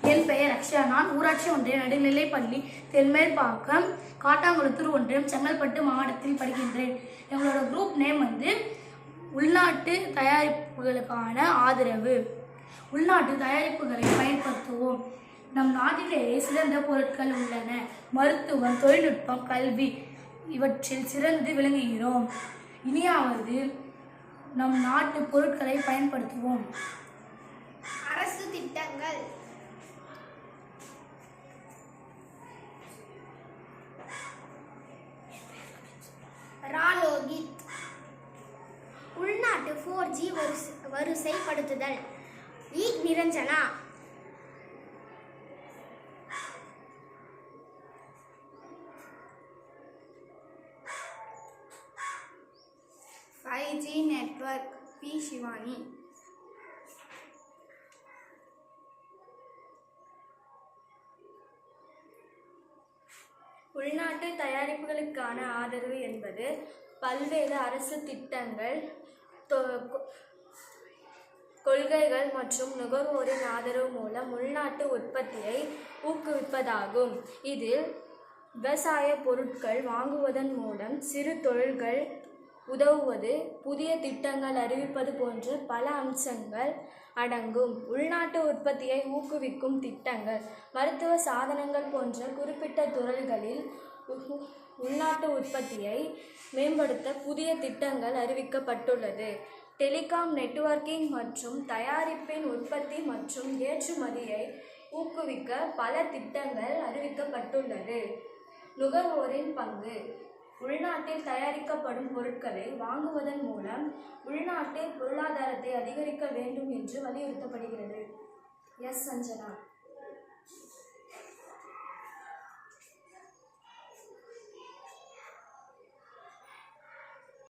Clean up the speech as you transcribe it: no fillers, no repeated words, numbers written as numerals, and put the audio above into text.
என் பெயர் அக்ஷயா. நான் ஊராட்சி ஒன்றிய நடுநிலைப்பள்ளி தென்மேல்பாக்கம் காட்டாங்குளத்தூர் ஒன்றியம் செங்கல்பட்டு மாவட்டத்தில் படிக்கின்றேன். எங்களோட குரூப் நேம் உள்நாட்டு தயாரிப்புகளுக்கான ஆதரவு. உள்நாட்டு தயாரிப்புகளை பயன்படுத்துவோம். நம் நாட்டிலேயே சிறந்த பொருட்கள் உள்ளன. மருத்துவம், தொழில்நுட்பம், கல்வி இவற்றில் சிறந்து விளங்குகிறோம். இனியாவது நம் நாட்டு பொருட்களை பயன்படுத்துவோம். அரசு திட்டங்கள். ராலோகித். உள்நாட்டு 4G வரிசைப்படுத்துதல். Niranjana. 5G network. P. Shivani. உள்நாட்டு தயாரிப்புகளுக்கான ஆதரவு என்பது பல்வேறு அரசு திட்டங்கள், கொள்கைகள் மற்றும் நுகர்வோரின் ஆதரவு மூலம் உள்நாட்டு உற்பத்தியை ஊக்குவிப்பதாகும். இதில் விவசாய பொருட்கள் வாங்குவதன் மூலம் சிறு தொழில்கள் உதவுவது, புதிய திட்டங்கள் அறிவிப்பது போன்ற பல அம்சங்கள் அடங்கும். உள்நாட்டு உற்பத்தியை ஊக்குவிக்கும் திட்டங்கள். மருத்துவ சாதனங்கள் போன்ற குறிப்பிட்ட துறைகளில் உள்நாட்டு உற்பத்தியை மேம்படுத்த புதிய திட்டங்கள் அறிவிக்கப்பட்டுள்ளது. டெலிகாம், நெட்வொர்க்கிங் மற்றும் தயாரிப்பின் உற்பத்தி மற்றும் ஏற்றுமதியை ஊக்குவிக்க பல திட்டங்கள் அறிவிக்கப்பட்டுள்ளது. நுகர்வோரின் பங்கு. உள்நாட்டில் தயாரிக்கப்படும் பொருட்களை வாங்குவதன் மூலம் உள்நாட்டில் பொருளாதாரத்தை அதிகரிக்க வேண்டும் என்று வலியுறுத்தப்படுகிறது. எஸ். சஞ்சனா.